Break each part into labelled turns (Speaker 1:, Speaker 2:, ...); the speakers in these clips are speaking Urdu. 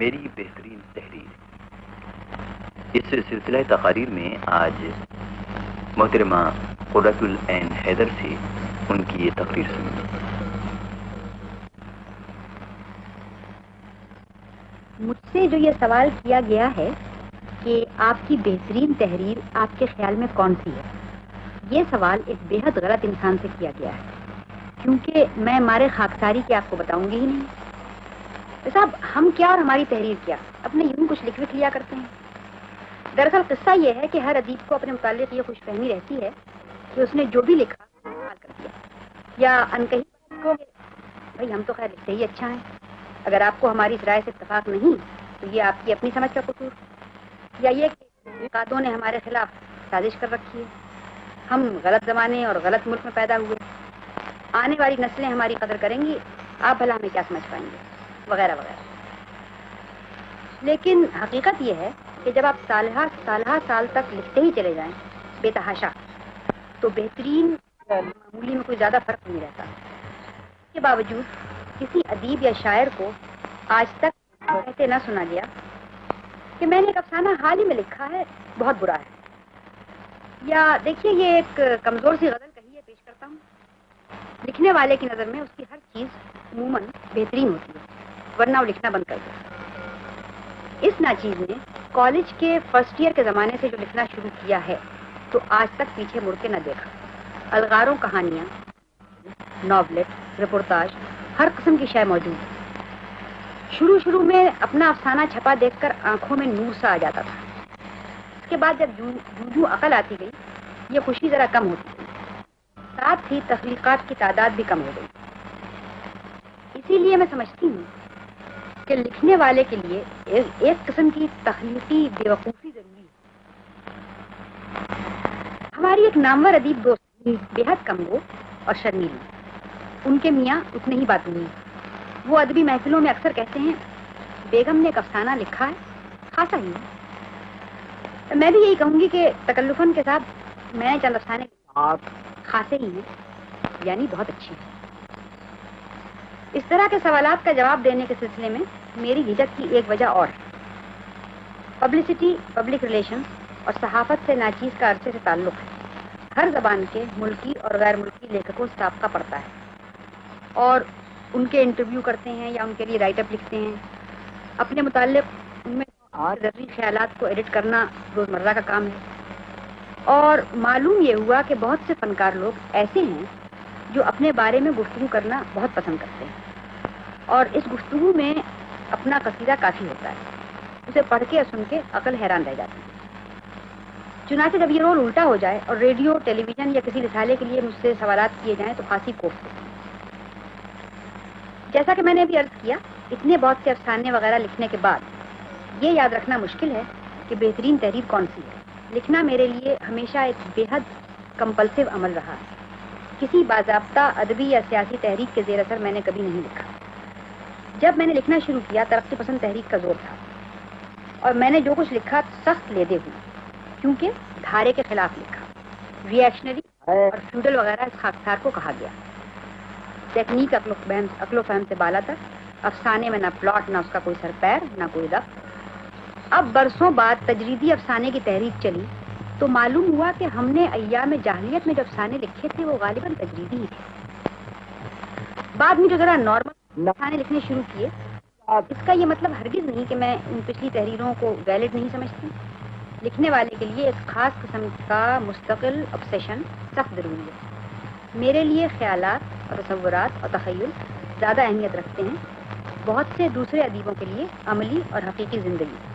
Speaker 1: میری بہترین تحریر. اس سلسلہ تقاریر میں آج محترمہ قرۃ العین حیدر سے ان کی یہ تقریر سنی.
Speaker 2: مجھ سے جو یہ سوال کیا گیا ہے کہ آپ کی بہترین تحریر آپ کے خیال میں کون سی ہے، یہ سوال ایک بے حد غلط انسان سے کیا گیا ہے، کیونکہ میں مارے خاکساری کی آپ کو بتاؤں گی ہی نہیں. صاحب، ہم کیا اور ہماری تحریر کیا اپنے یوں کچھ لکھ لیا کرتے ہیں. دراصل قصہ یہ ہے کہ ہر ادیب کو اپنے متعلق یہ خوش فہمی رہتی ہے کہ اس نے جو بھی لکھا استعمال کر دیا، یا انکہی کو بھائی ہم تو خیر لکھتے ہی اچھا ہیں. اگر آپ کو ہماری اس رائے سے اتفاق نہیں تو یہ آپ کی اپنی سمجھ کا قصور، یا یہ کہ قاتوں نے ہمارے خلاف سازش کر رکھی ہے، ہم غلط زمانے اور غلط ملک میں پیدا ہوئے، آنے والی نسلیں ہماری قدر کریں گی، آپ بھلا ہمیں کیا سمجھ پائیں گے، وغیرہ وغیرہ. لیکن حقیقت یہ ہے کہ جب آپ سالہ سال تک لکھتے ہی چلے جائیں بے تحاشا، تو بہترین معمولی میں کوئی زیادہ فرق نہیں رہتا. اس کے باوجود کسی ادیب یا شاعر کو آج تک کہتے نہ سنا گیا کہ میں نے ایک افسانہ حال ہی میں لکھا ہے، بہت برا ہے. یا دیکھیے، یہ ایک کمزور سی غزل کہیے پیش کرتا ہوں. لکھنے والے کی نظر میں اس کی ہر چیز عموماً بہترین ہوتی ہے، ورنہ وہ لکھنا بند کر دے. اس ناچیز نے کالج کے فرسٹ ایئر کے زمانے سے جو لکھنا شروع کیا ہے تو آج تک پیچھے مڑ کے نہ دیکھا. الغاروں کہانیاں، ناولٹ، رپورتاج، ہر قسم کی شے موجود. شروع میں اپنا افسانہ چھپا دیکھ کر آنکھوں میں نور سا آ جاتا تھا. اس کے بعد جب جو عقل آتی گئی، یہ خوشی ذرا کم ہوتی گئی، ساتھ ہی تخلیقات کی تعداد بھی کم ہو گئی. اسی لیے میں سمجھتی ہوں کہ لکھنے والے کے لیے ایک قسم کی تخلیقی بیوقوفی ضروری ہے. ہماری ایک نامور ادیب دوست بے حد کمگو اور شرمیلی، ان کے میاں اتنے ہی باتونی. وہ ادبی محفلوں میں اکثر کہتے ہیں، بیگم نے ایک افسانہ لکھا ہے، خاصا ہی ہے. میں بھی یہی کہوں گی کہ تکلفاً کے ساتھ میں چند افسانے خاصے ہی ہیں، یعنی بہت اچھی ہیں. اس طرح کے سوالات کا جواب دینے کے سلسلے میں میری جھجک کی ایک وجہ اور ہے. پبلسٹی، پبلک ریلیشنز اور صحافت سے ناچیز کا عرصے سے تعلق ہے. ہر زبان کے ملکی اور غیر ملکی لیکھکوں سے سابقہ پڑتا ہے اور ان کے انٹرویو کرتے ہیں یا ان کے لیے رائٹ اپ لکھتے ہیں. اپنے متعلق ان میں ضروری خیالات کو ایڈٹ کرنا روزمرہ کا کام ہے. اور معلوم یہ ہوا کہ بہت سے فنکار لوگ ایسے ہیں جو اپنے بارے میں گفتگو کرنا بہت پسند کرتے ہیں، اور اس گفتگو میں اپنا قصیدہ کافی ہوتا ہے. اسے پڑھ کے اور سن کے عقل حیران رہ جاتی ہے. چنانچہ جب یہ رول الٹا ہو جائے اور ریڈیو، ٹیلی ویژن یا کسی رسالے کے لیے مجھ سے سوالات کیے جائیں تو خاصی کوفت ہوتی ہے. جیسا کہ میں نے ابھی عرض کیا، اتنے بہت سے افسانے وغیرہ لکھنے کے بعد یہ یاد رکھنا مشکل ہے کہ بہترین تحریر کون سی ہے. لکھنا میرے لیے ہمیشہ ایک بے حد کمپلسو عمل رہا ہے. کسی باضابطہ ادبی یا سیاسی تحریک کے زیر اثر میں نے کبھی نہیں لکھا. جب میں نے لکھنا شروع کیا، ترقی پسند تحریک کا زور تھا، اور میں نے جو کچھ لکھا سخت لیدے ہوئے، کیونکہ دھارے کے خلاف لکھا. ریئیکشنری اور فیوڈل وغیرہ اس خاکسار کو کہا گیا. ٹیکنیک عقل و فہم سے بالا تر، افسانے میں نہ پلاٹ، نہ اس کا کوئی سر پیر، نہ کوئی ربط. اب برسوں بعد تجریدی افسانے کی تحریک چلی تو معلوم ہوا کہ ہم نے ایام جاہلیت میں جو افسانے لکھے تھے وہ غالباً تجریدی ہی تھے. بعد میں جو ذرا نارمل افسانے لکھنے شروع کیے، اس کا یہ مطلب ہرگز نہیں کہ میں ان پچھلی تحریروں کو ویلڈ نہیں سمجھتی. لکھنے والے کے لیے ایک خاص قسم کا مستقل obsession سخت ضروری ہے. میرے لیے خیالات اور تصورات اور تخیل زیادہ اہمیت رکھتے ہیں. بہت سے دوسرے ادیبوں کے لیے عملی اور حقیقی زندگی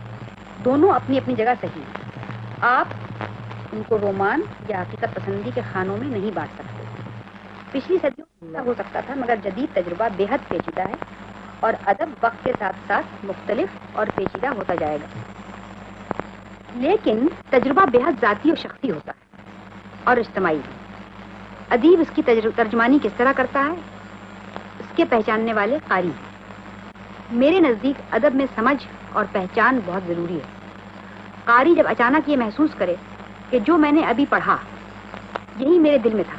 Speaker 2: دونوں اپنی اپنی جگہ صحیح ہیں. آپ ان کو رومان یا حقیقت پسندی کے خانوں میں نہیں بانٹ سکتے. پچھلی صدیوں میں ہو سکتا تھا، مگر جدید تجربہ بے حد پیچیدہ ہے اور ادب وقت کے ساتھ ساتھ مختلف اور پیچیدہ ہوتا جائے گا. لیکن تجربہ بے حد ذاتی اور شخصی ہوتا ہے اور اجتماعی بھی. ادیب اس کی ترجمانی کس طرح کرتا ہے، اس کے پہچاننے والے قاری ہیں. میرے نزدیک ادب میں سمجھ اور پہچان بہت ضروری ہے. قاری جب اچانک یہ محسوس کرے کہ جو میں نے ابھی پڑھا یہی میرے دل میں تھا،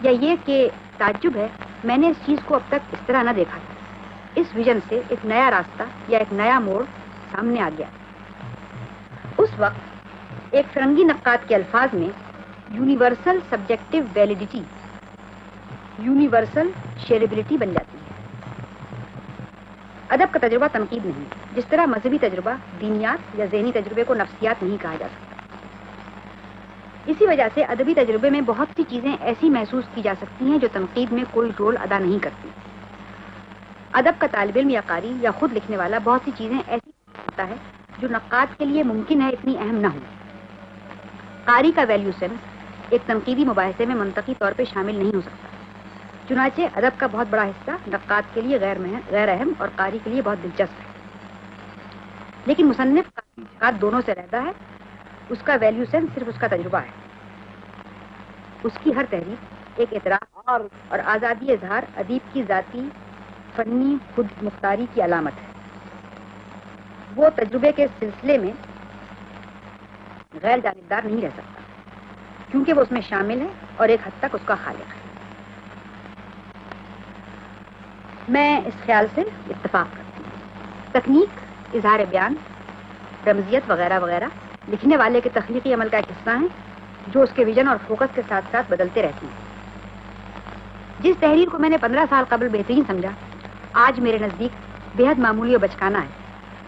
Speaker 2: یا یہ کہ تعجب ہے میں نے اس چیز کو اب تک اس طرح نہ دیکھا تھا، اس ویژن سے ایک نیا راستہ یا ایک نیا موڑ سامنے آ گیا۔ اس وقت ایک فرنگی نقاد کے الفاظ میں یونیورسل سبجیکٹو ویلیڈیٹی یونیورسل شیئربلٹی بن جاتی ہے۔ ادب کا تجربہ تنقید نہیں، جس طرح مذہبی تجربہ دینیات یا ذہنی تجربے کو نفسیات نہیں کہا جا سکتا۔ اسی وجہ سے ادبی تجربے میں بہت سی چیزیں ایسی محسوس کی جا سکتی ہیں جو تنقید میں کوئی رول ادا نہیں کرتی۔ ادب کا طالب علم یا قاری یا خود لکھنے والا بہت سی چیزیں ایسی کرتا ہے جو نقاد کے لیے ممکن ہے اتنی اہم نہ ہو۔ قاری کا ویلیو سینس ایک تنقیدی مباحثے میں منطقی طور پہ شامل نہیں ہو سکتا، چنانچہ ادب کا بہت بڑا حصہ نقاد کے لیے غیر اہم اور قاری کے لیے بہت دلچسپ ہے۔ لیکن مصنف کا دونوں سے رہتا ہے، اس کا ویلیو سینس صرف اس کا تجربہ ہے۔ اس کی ہر تحریر ایک اعتراف اور آزادی اظہار ادیب کی ذاتی فنی خود مختاری کی علامت ہے۔ وہ تجربے کے سلسلے میں غیر جانبدار نہیں رہ سکتا، کیونکہ وہ اس میں شامل ہے اور ایک حد تک اس کا خالق ہے۔ میں اس خیال سے اتفاق کرتی ہوں۔ تکنیک، اظہار بیان، رمزیت وغیرہ وغیرہ لکھنے والے کے تخلیقی عمل کا ایک حصہ ہیں جو اس کے ویژن اور فوکس کے ساتھ ساتھ بدلتے رہتی ہیں۔ جس تحریر کو میں نے 15 سال قبل بہترین سمجھا، آج میرے نزدیک بے حد معمولی اور بچکانہ ہے،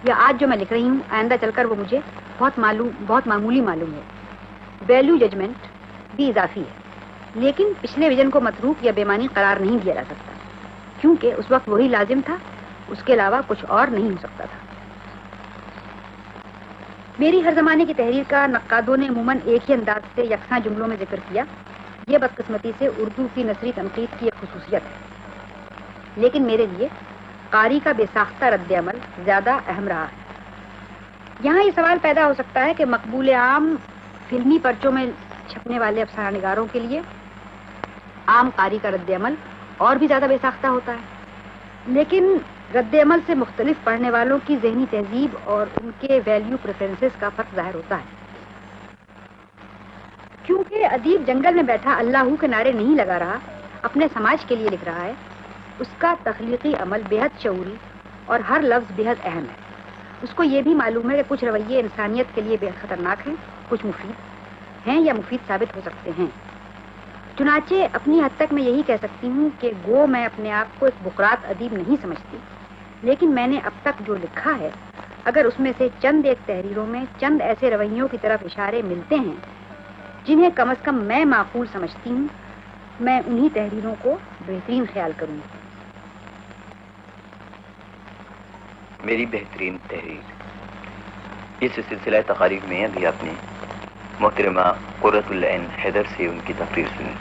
Speaker 2: یا آج جو میں لکھ رہی ہوں آئندہ چل کر وہ مجھے بہت معمولی معلوم ہے۔ ویلیو ججمنٹ بھی اضافی ہے، لیکن پچھلے ویژن کو متروک یا بے معنی قرار نہیں دیا جا سکتا، کیونکہ اس وقت وہی لازم تھا، اس کے علاوہ کچھ اور نہیں ہو سکتا تھا۔ میری ہر زمانے کی تحریر کا نقادوں نے عموماً ایک ہی انداز سے یکساں جملوں میں ذکر کیا۔ یہ بدقسمتی سے اردو کی نثری تنقید کی ایک خصوصیت ہے، لیکن میرے لیے قاری کا بے ساختہ رد عمل زیادہ اہم رہا ہے۔ یہاں یہ سوال پیدا ہو سکتا ہے کہ مقبول عام فلمی پرچوں میں چھپنے والے افسانہ نگاروں کے لیے عام قاری کا رد عمل اور بھی زیادہ بے ساختہ ہوتا ہے، لیکن رد عمل سے مختلف پڑھنے والوں کی ذہنی تہذیب اور ان کے ویلیو پریفرنسز کا فرق ظاہر ہوتا ہے۔ کیونکہ ادیب جنگل میں بیٹھا اللہ ہو کے نعرے نہیں لگا رہا، اپنے سماج کے لیے لکھ رہا ہے، اس کا تخلیقی عمل بے حد شعوری اور ہر لفظ بے حد اہم ہے۔ اس کو یہ بھی معلوم ہے کہ کچھ رویے انسانیت کے لیے بے حد خطرناک ہیں، کچھ مفید ہیں یا مفید ثابت ہو سکتے ہیں۔ چنانچہ اپنی حد تک میں یہی کہہ سکتی ہوں کہ گو میں اپنے آپ کو ایک بقرات ادیب نہیں سمجھتی، لیکن میں نے اب تک جو لکھا ہے، اگر اس میں سے چند ایک تحریروں میں چند ایسے رویوں کی طرف اشارے ملتے ہیں جنہیں کم از کم میں معقول سمجھتی ہوں، میں انہی تحریروں کو بہترین خیال کروں گی۔
Speaker 1: میری بہترین تحریر، اس سلسلہ تقاریر میں ابھی آپ نے محترمہ قرۃ العین حیدر سے ان کی تقریر سنی۔